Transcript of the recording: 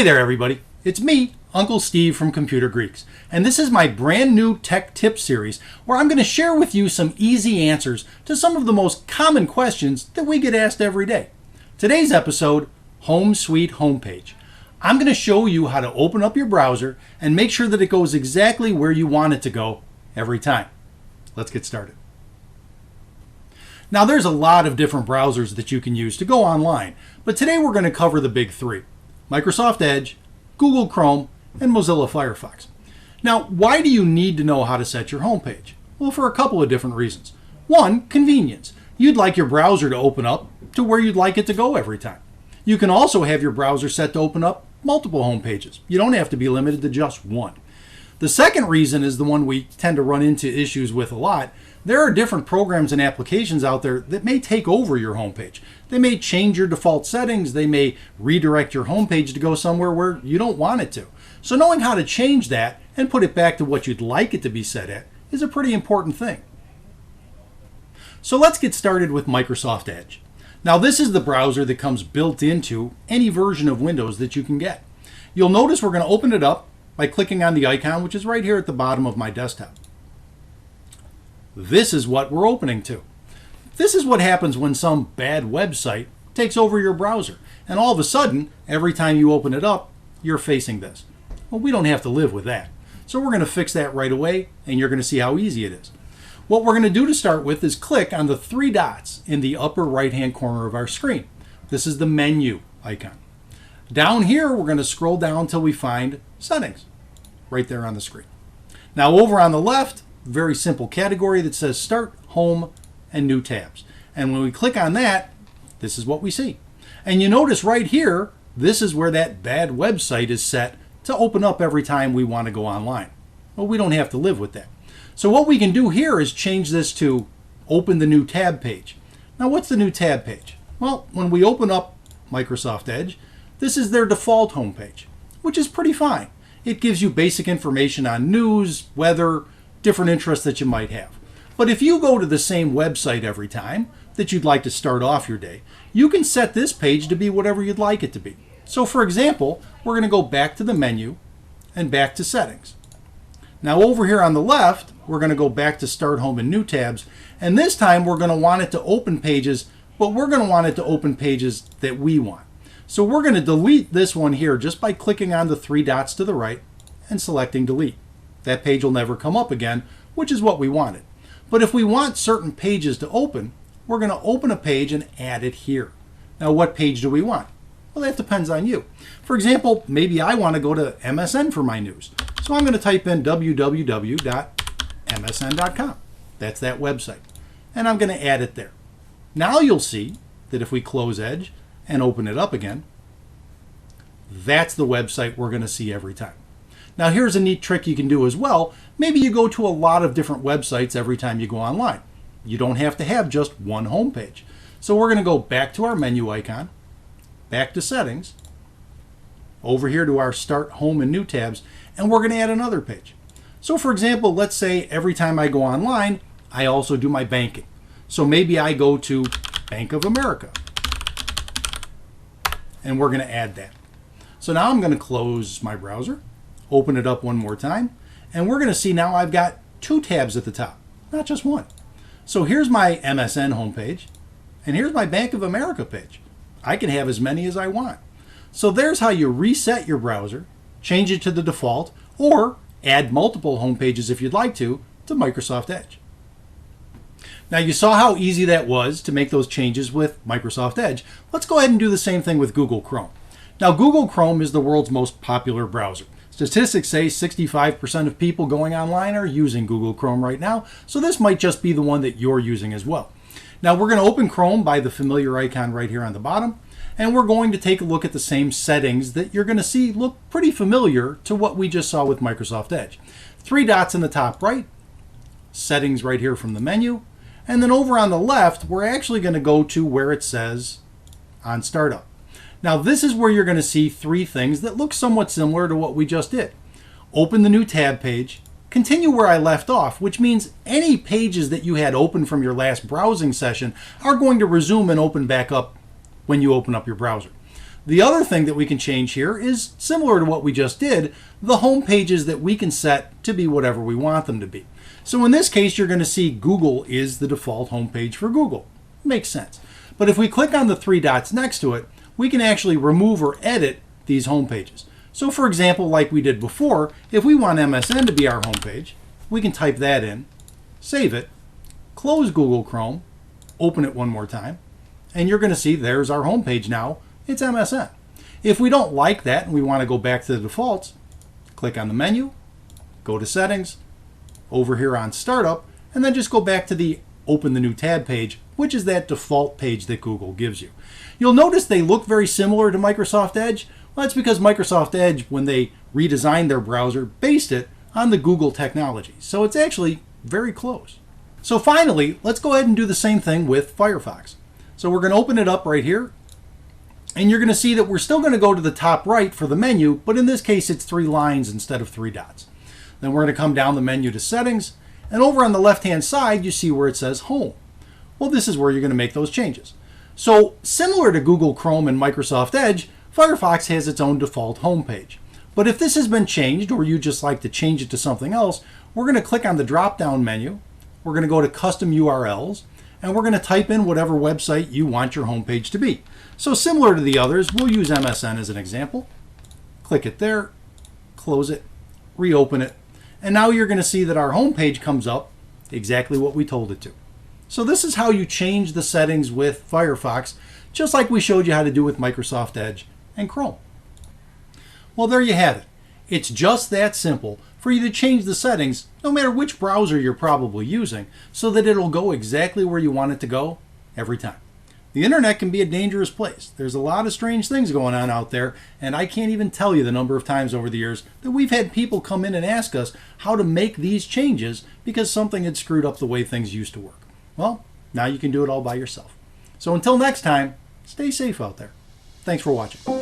Hey there everybody, it's me, Uncle Steve from Computer Greeks, and this is my brand new tech tip series where I'm going to share with you some easy answers to some of the most common questions that we get asked every day. Today's episode, Home Sweet Homepage. I'm going to show you how to open up your browser and make sure that it goes exactly where you want it to go every time. Let's get started. Now there's a lot of different browsers that you can use to go online, but today we're going to cover the big three: Microsoft Edge, Google Chrome, and Mozilla Firefox. Now, why do you need to know how to set your homepage? Well, for a couple of different reasons. One, convenience. You'd like your browser to open up to where you'd like it to go every time. You can also have your browser set to open up multiple homepages. You don't have to be limited to just one. The second reason is the one we tend to run into issues with a lot. There are different programs and applications out there that may take over your homepage. They may change your default settings. They may redirect your homepage to go somewhere where you don't want it to. So knowing how to change that and put it back to what you'd like it to be set at is a pretty important thing. So let's get started with Microsoft Edge. Now this is the browser that comes built into any version of Windows that you can get. You'll notice we're going to open it up by clicking on the icon, which is right here at the bottom of my desktop. This is what we're opening to. This is what happens when some bad website takes over your browser, and all of a sudden, every time you open it up, you're facing this. Well, we don't have to live with that. So we're going to fix that right away, and you're going to see how easy it is. What we're going to do to start with is click on the three dots in the upper right-hand corner of our screen. This is the menu icon. Down here, we're going to scroll down until we find Settings, right there on the screen. Now over on the left, very simple category that says Start, Home, and New Tabs. And when we click on that, this is what we see. And you notice right here, this is where that bad website is set to open up every time we want to go online. Well, we don't have to live with that. So what we can do here is change this to Open the New Tab page. Now what's the New Tab page? Well, when we open up Microsoft Edge, this is their default homepage, which is pretty fine. It gives you basic information on news, weather, different interests that you might have. But if you go to the same website every time that you'd like to start off your day, you can set this page to be whatever you'd like it to be. So for example, we're going to go back to the menu and back to Settings. Now over here on the left, we're going to go back to Start, Home, and New Tabs. And this time we're going to want it to open pages, but we're going to want it to open pages that we want. So we're going to delete this one here just by clicking on the three dots to the right and selecting Delete. That page will never come up again, which is what we wanted. But if we want certain pages to open, we're going to open a page and add it here. Now what page do we want? Well, that depends on you. For example, maybe I want to go to MSN for my news. So I'm going to type in www.msn.com. That's that website. And I'm going to add it there. Now you'll see that if we close Edge and open it up again, that's the website we're going to see every time. Now here's a neat trick you can do as well. Maybe you go to a lot of different websites every time you go online. You don't have to have just one home page. So we're going to go back to our menu icon, back to Settings, over here to our Start, Home, and New Tabs, and we're going to add another page. So for example, let's say every time I go online, I also do my banking. So maybe I go to Bank of America, and we're going to add that. So now I'm going to close my browser, open it up one more time, and we're going to see now I've got two tabs at the top, not just one. So here's my MSN homepage, and here's my Bank of America page. I can have as many as I want. So there's how you reset your browser, change it to the default, or add multiple homepages if you'd like to Microsoft Edge. Now you saw how easy that was to make those changes with Microsoft Edge. Let's go ahead and do the same thing with Google Chrome. Now Google Chrome is the world's most popular browser. Statistics say 65% of people going online are using Google Chrome right now, so this might just be the one that you're using as well. Now we're going to open Chrome by the familiar icon right here on the bottom, and we're going to take a look at the same settings that you're going to see look pretty familiar to what we just saw with Microsoft Edge. Three dots in the top right, Settings right here from the menu, and then over on the left, we're actually going to go to where it says On Startup. Now this is where you're going to see three things that look somewhat similar to what we just did. Open the New Tab page, continue where I left off, which means any pages that you had open from your last browsing session are going to resume and open back up when you open up your browser. The other thing that we can change here is similar to what we just did, the home pages that we can set to be whatever we want them to be. So in this case, you're going to see Google is the default homepage for Google. Makes sense. But if we click on the three dots next to it, we can actually remove or edit these home pages. So for example, like we did before, if we want MSN to be our homepage, we can type that in, save it, close Google Chrome, open it one more time, and you're going to see there's our homepage now. It's MSN. If we don't like that and we want to go back to the defaults, click on the menu, go to settings, over here on startup, and then just go back to the open the new tab page, which is that default page that Google gives you. You'll notice they look very similar to Microsoft Edge. Well, that's because Microsoft Edge, when they redesigned their browser, based it on the Google technology. So it's actually very close. So finally, let's go ahead and do the same thing with Firefox. So we're going to open it up right here. And you're going to see that we're still going to go to the top right for the menu, but in this case it's 3 lines instead of 3 dots. Then we're going to come down the menu to settings, and over on the left-hand side you see where it says home. Well, this is where you're going to make those changes. So similar to Google Chrome and Microsoft Edge, Firefox has its own default home page. But if this has been changed, or you just like to change it to something else, we're going to click on the drop-down menu, we're going to go to custom URLs, and we're going to type in whatever website you want your homepage to be. So similar to the others, we'll use MSN as an example. Click it there, close it, reopen it, and now you're going to see that our homepage comes up exactly what we told it to. So this is how you change the settings with Firefox, just like we showed you how to do with Microsoft Edge and Chrome. Well, there you have it. It's just that simple for you to change the settings, no matter which browser you're probably using, so that it'll go exactly where you want it to go every time. The internet can be a dangerous place. There's a lot of strange things going on out there, and I can't even tell you the number of times over the years that we've had people come in and ask us how to make these changes because something had screwed up the way things used to work. Well, now you can do it all by yourself. So until next time, stay safe out there. Thanks for watching.